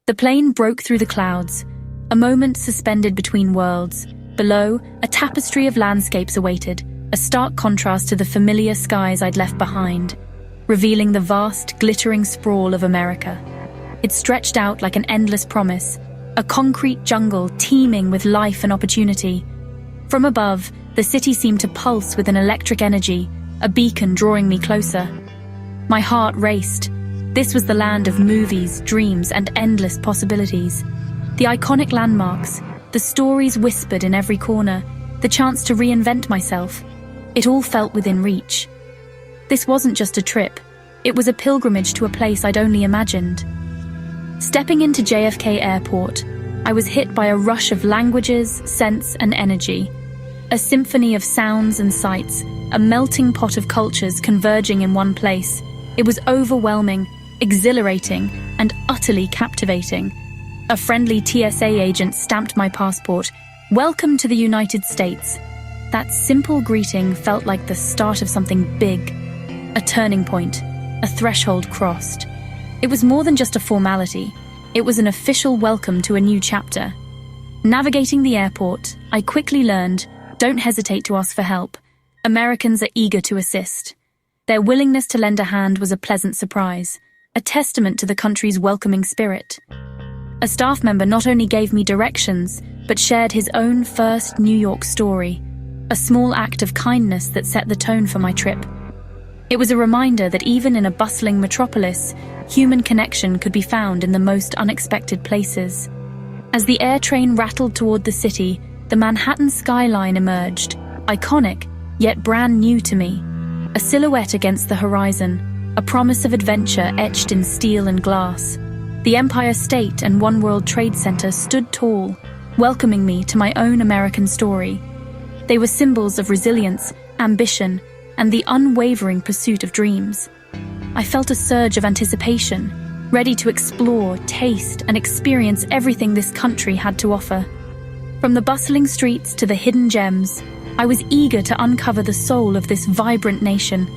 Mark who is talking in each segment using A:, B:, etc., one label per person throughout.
A: The plane broke through the clouds, a moment suspended between worlds. Below, a tapestry of landscapes awaited, a stark contrast to the familiar skies I'd left behind, revealing the vast, glittering sprawl of America. It stretched out like an endless promise, a concrete jungle teeming with life and opportunity. From above, the city seemed to pulse with an electric energy, a beacon drawing me closer. My heart raced. This was the land of movies, dreams, and endless possibilities. The iconic landmarks, the stories whispered in every corner, the chance to reinvent myself. It all felt within reach. This wasn't just a trip. It was a pilgrimage to a place I'd only imagined. Stepping into JFK Airport, I was hit by a rush of languages, scents, and energy. A symphony of sounds and sights, a melting pot of cultures converging in one place. It was overwhelming, exhilarating, and utterly captivating. A friendly TSA agent stamped my passport. "Welcome to the United States." That simple greeting felt like the start of something big. A turning point, a threshold crossed. It was more than just a formality. It was an official welcome to a new chapter. Navigating the airport, I quickly learned, don't hesitate to ask for help. Americans are eager to assist. Their willingness to lend a hand was a pleasant surprise, a testament to the country's welcoming spirit. A staff member not only gave me directions, but shared his own first New York story, a small act of kindness that set the tone for my trip. It was a reminder that even in a bustling metropolis, human connection could be found in the most unexpected places. As the air train rattled toward the city, the Manhattan skyline emerged, iconic, yet brand new to me. A silhouette against the horizon, a promise of adventure etched in steel and glass. The Empire State and One World Trade Center stood tall, welcoming me to my own American story. They were symbols of resilience, ambition, and the unwavering pursuit of dreams. I felt a surge of anticipation, ready to explore, taste, and experience everything this country had to offer. From the bustling streets to the hidden gems, I was eager to uncover the soul of this vibrant nation.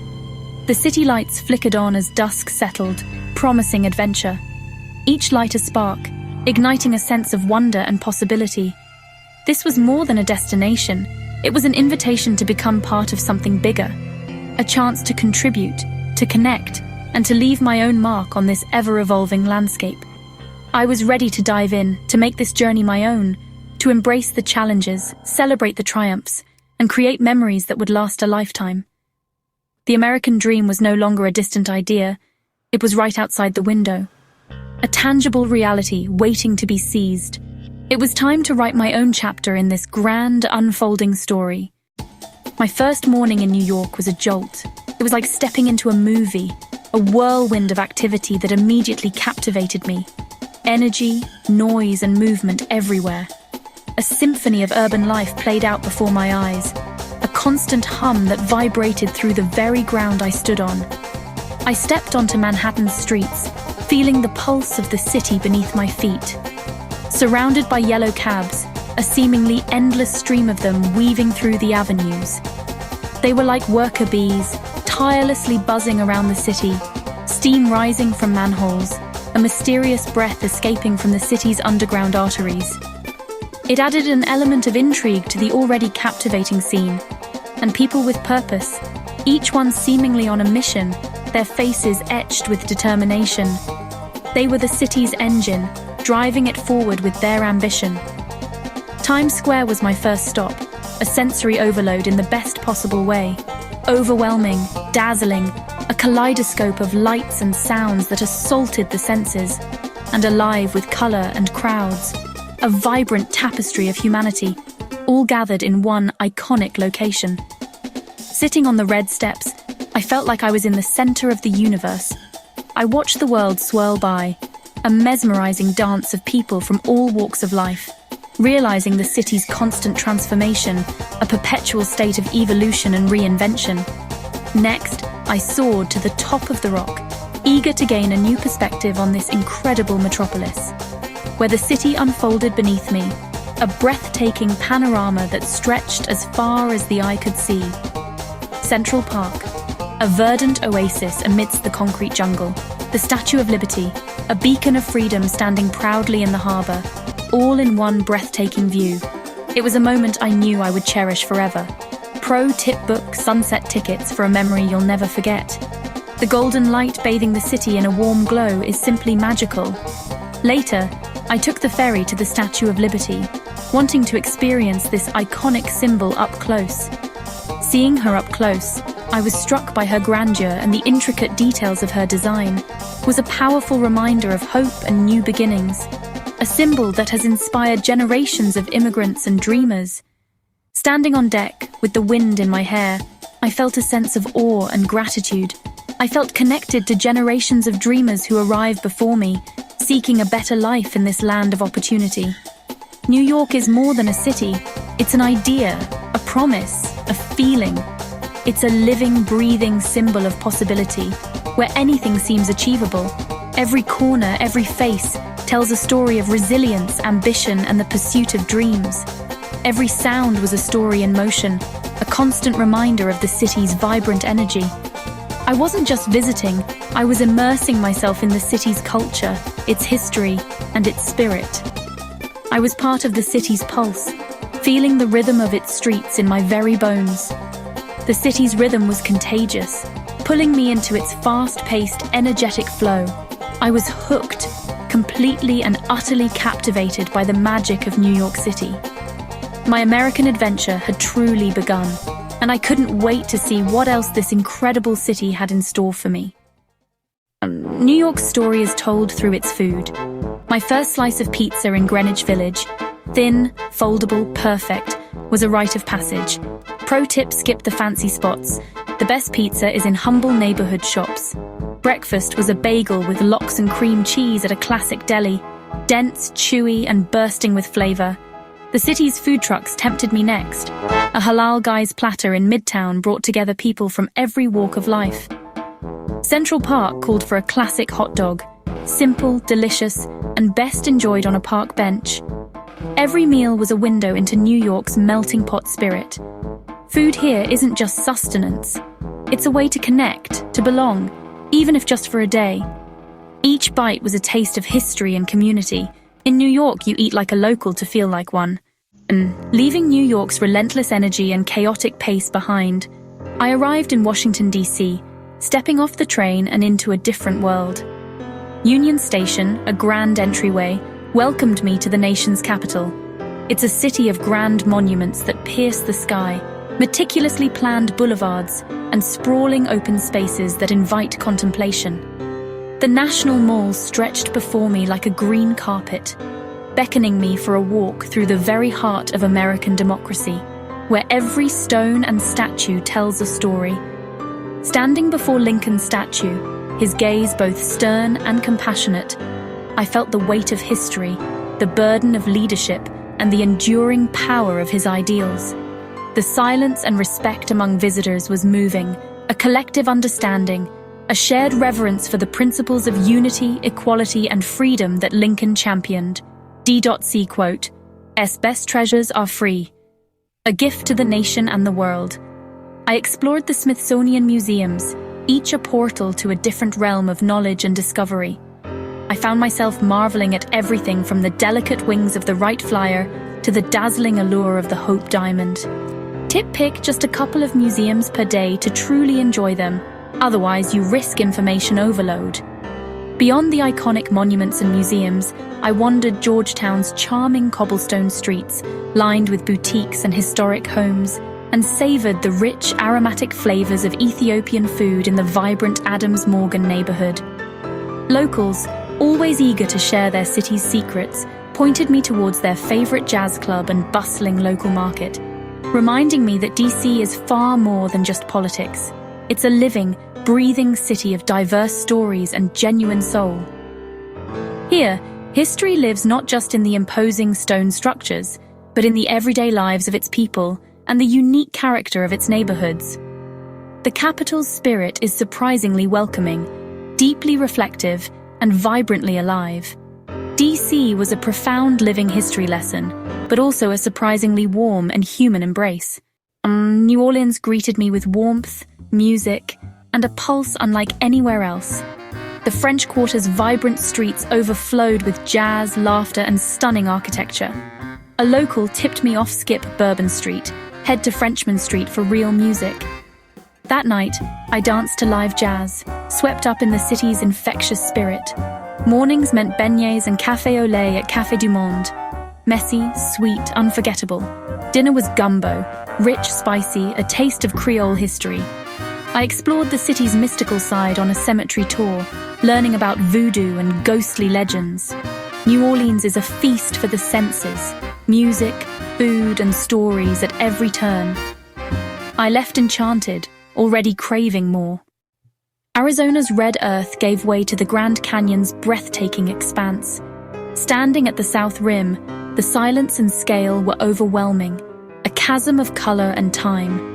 A: The city lights flickered on as dusk settled, promising adventure. Each light a spark, igniting a sense of wonder and possibility. This was more than a destination. It was an invitation to become part of something bigger. A chance to contribute, to connect, and to leave my own mark on this ever-evolving landscape. I was ready to dive in, to make this journey my own, to embrace the challenges, celebrate the triumphs, and create memories that would last a lifetime. The American dream was no longer a distant idea. It was right outside the window. A tangible reality waiting to be seized. It was time to write my own chapter in this grand, unfolding story. My first morning in New York was a jolt. It was like stepping into a movie, a whirlwind of activity that immediately captivated me. Energy, noise, and movement everywhere. A symphony of urban life played out before my eyes, a constant hum that vibrated through the very ground I stood on. I stepped onto Manhattan's streets, feeling the pulse of the city beneath my feet. Surrounded by yellow cabs, a seemingly endless stream of them weaving through the avenues. They were like worker bees, tirelessly buzzing around the city, steam rising from manholes, a mysterious breath escaping from the city's underground arteries. It added an element of intrigue to the already captivating scene, and people with purpose, each one seemingly on a mission, their faces etched with determination. They were the city's engine, driving it forward with their ambition. Times Square was my first stop, a sensory overload in the best possible way. Overwhelming, dazzling, a kaleidoscope of lights and sounds that assaulted the senses, and alive with color and crowds. A vibrant tapestry of humanity, all gathered in one iconic location. Sitting on the red steps, I felt like I was in the center of the universe. I watched the world swirl by, a mesmerizing dance of people from all walks of life, realizing the city's constant transformation, a perpetual state of evolution and reinvention. Next, I soared to the top of the rock, eager to gain a new perspective on this incredible metropolis, where the city unfolded beneath me, a breathtaking panorama that stretched as far as the eye could see. Central Park, a verdant oasis amidst the concrete jungle. The Statue of Liberty, a beacon of freedom standing proudly in the harbor, all in one breathtaking view. It was a moment I knew I would cherish forever. Pro tip: book sunset tickets for a memory you'll never forget. The golden light bathing the city in a warm glow is simply magical. Later, I took the ferry to the Statue of Liberty, wanting to experience this iconic symbol up close. Seeing her up close, I was struck by her grandeur, and the intricate details of her design was a powerful reminder of hope and new beginnings, a symbol that has inspired generations of immigrants and dreamers. Standing on deck, with the wind in my hair, I felt a sense of awe and gratitude. I felt connected to generations of dreamers who arrived before me, seeking a better life in this land of opportunity. New York is more than a city. It's an idea, a promise, a feeling. It's a living, breathing symbol of possibility, where anything seems achievable. Every corner, every face tells a story of resilience, ambition, and the pursuit of dreams. Every sound was a story in motion, a constant reminder of the city's vibrant energy. I wasn't just visiting, I was immersing myself in the city's culture, its history, and its spirit. I was part of the city's pulse, feeling the rhythm of its streets in my very bones. The city's rhythm was contagious, pulling me into its fast-paced, energetic flow. I was hooked, completely and utterly captivated by the magic of New York City. My American adventure had truly begun, and I couldn't wait to see what else this incredible city had in store for me. New York's story is told through its food. My first slice of pizza in Greenwich Village, thin, foldable, perfect, was a rite of passage. Pro tip: skip the fancy spots. The best pizza is in humble neighborhood shops. Breakfast was a bagel with lox and cream cheese at a classic deli, dense, chewy, and bursting with flavor. The city's food trucks tempted me next. A halal guy's platter in Midtown brought together people from every walk of life. Central Park called for a classic hot dog, simple, delicious, and best enjoyed on a park bench. Every meal was a window into New York's melting pot spirit. Food here isn't just sustenance. It's a way to connect, to belong, even if just for a day. Each bite was a taste of history and community. In New York, you eat like a local to feel like one. And leaving New York's relentless energy and chaotic pace behind, I arrived in Washington, D.C., stepping off the train and into a different world. Union Station, a grand entryway, welcomed me to the nation's capital. It's a city of grand monuments that pierce the sky, meticulously planned boulevards, and sprawling open spaces that invite contemplation. The National Mall stretched before me like a green carpet, beckoning me for a walk through the very heart of American democracy, where every stone and statue tells a story. Standing before Lincoln's statue, his gaze both stern and compassionate, I felt the weight of history, the burden of leadership, and the enduring power of his ideals. The silence and respect among visitors was moving, a collective understanding, a shared reverence for the principles of unity, equality, and freedom that Lincoln championed. D.C. quote, "S best treasures are free. A gift to the nation and the world." I explored the Smithsonian museums, each a portal to a different realm of knowledge and discovery. I found myself marveling at everything from the delicate wings of the Wright Flyer to the dazzling allure of the Hope Diamond. Pick just a couple of museums per day to truly enjoy them, otherwise you risk information overload. Beyond the iconic monuments and museums, I wandered Georgetown's charming cobblestone streets, lined with boutiques and historic homes, and savored the rich, aromatic flavors of Ethiopian food in the vibrant Adams Morgan neighborhood. Locals, always eager to share their city's secrets, pointed me towards their favorite jazz club and bustling local market, reminding me that DC is far more than just politics. It's a living, breathing city of diverse stories and genuine soul. Here, history lives not just in the imposing stone structures, but in the everyday lives of its people and the unique character of its neighborhoods. The capital's spirit is surprisingly welcoming, deeply reflective, and vibrantly alive. DC was a profound living history lesson, but also a surprisingly warm and human embrace. New Orleans greeted me with warmth, music, and a pulse unlike anywhere else. The French Quarter's vibrant streets overflowed with jazz, laughter, and stunning architecture. A local tipped me off skip Bourbon Street, head to Frenchman Street for real music. That night, I danced to live jazz, swept up in the city's infectious spirit. Mornings meant beignets and café au lait at Café du Monde. Messy, sweet, unforgettable. Dinner was gumbo, rich, spicy, a taste of Creole history. I explored the city's mystical side on a cemetery tour, learning about voodoo and ghostly legends. New Orleans is a feast for the senses, music, food, and stories at every turn. I left enchanted, already craving more. Arizona's red earth gave way to the Grand Canyon's breathtaking expanse. Standing at the South Rim, the silence and scale were overwhelming, a chasm of color and time.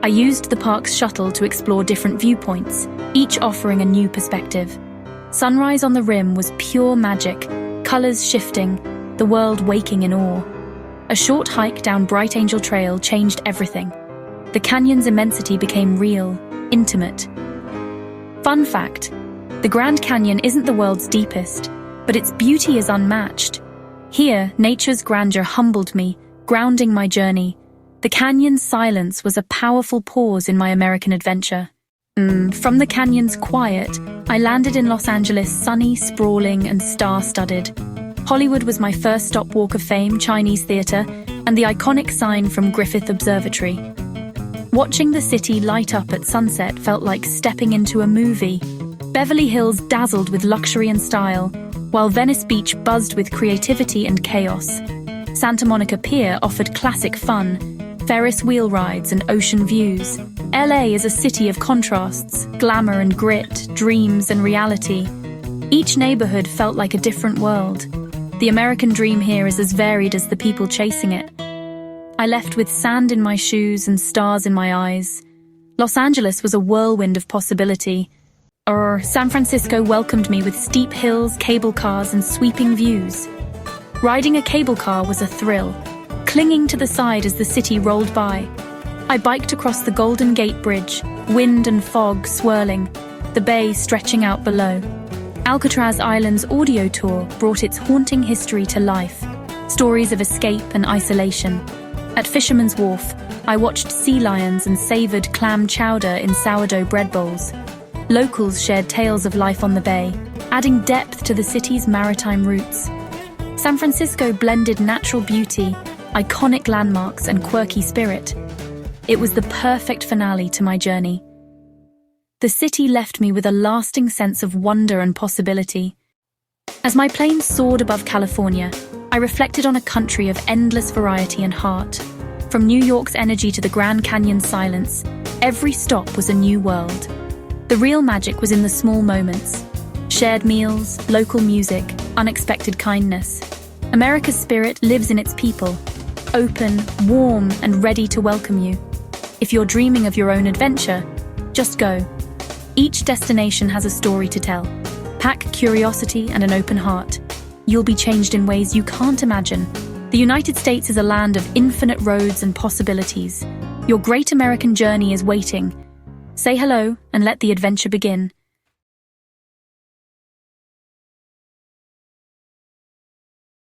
A: I used the park's shuttle to explore different viewpoints, each offering a new perspective. Sunrise on the rim was pure magic, colors shifting, the world waking in awe. A short hike down Bright Angel Trail changed everything. The canyon's immensity became real, intimate. Fun fact, the Grand Canyon isn't the world's deepest, but its beauty is unmatched. Here, nature's grandeur humbled me, grounding my journey. The canyon's silence was a powerful pause in my American adventure. From the canyon's quiet, I landed in Los Angeles, sunny, sprawling, and star-studded. Hollywood was my first stop. Walk of Fame, Chinese theater, and the iconic sign from Griffith Observatory. Watching the city light up at sunset felt like stepping into a movie. Beverly Hills dazzled with luxury and style, while Venice Beach buzzed with creativity and chaos. Santa Monica Pier offered classic fun, Ferris wheel rides and ocean views. LA is a city of contrasts, glamour and grit, dreams and reality. Each neighborhood felt like a different world. The American dream here is as varied as the people chasing it. I left with sand in my shoes and stars in my eyes. Los Angeles was a whirlwind of possibility. San Francisco welcomed me with steep hills, cable cars, and sweeping views. Riding a cable car was a thrill, clinging to the side as the city rolled by. I biked across the Golden Gate Bridge, wind and fog swirling, the bay stretching out below. Alcatraz Island's audio tour brought its haunting history to life, stories of escape and isolation. At Fisherman's Wharf, I watched sea lions and savored clam chowder in sourdough bread bowls. Locals shared tales of life on the bay, adding depth to the city's maritime roots. San Francisco blended natural beauty, iconic landmarks, and quirky spirit. It was the perfect finale to my journey. The city left me with a lasting sense of wonder and possibility. As my plane soared above California, I reflected on a country of endless variety and heart. From New York's energy to the Grand Canyon's silence, every stop was a new world. The real magic was in the small moments. Shared meals, local music, unexpected kindness. America's spirit lives in its people, open, warm, and ready to welcome you. If you're dreaming of your own adventure, just go. Each destination has a story to tell. Pack curiosity and an open heart. You'll be changed in ways you can't imagine. The United States is a land of infinite roads and possibilities. Your great American journey is waiting. Say hello and let the adventure begin.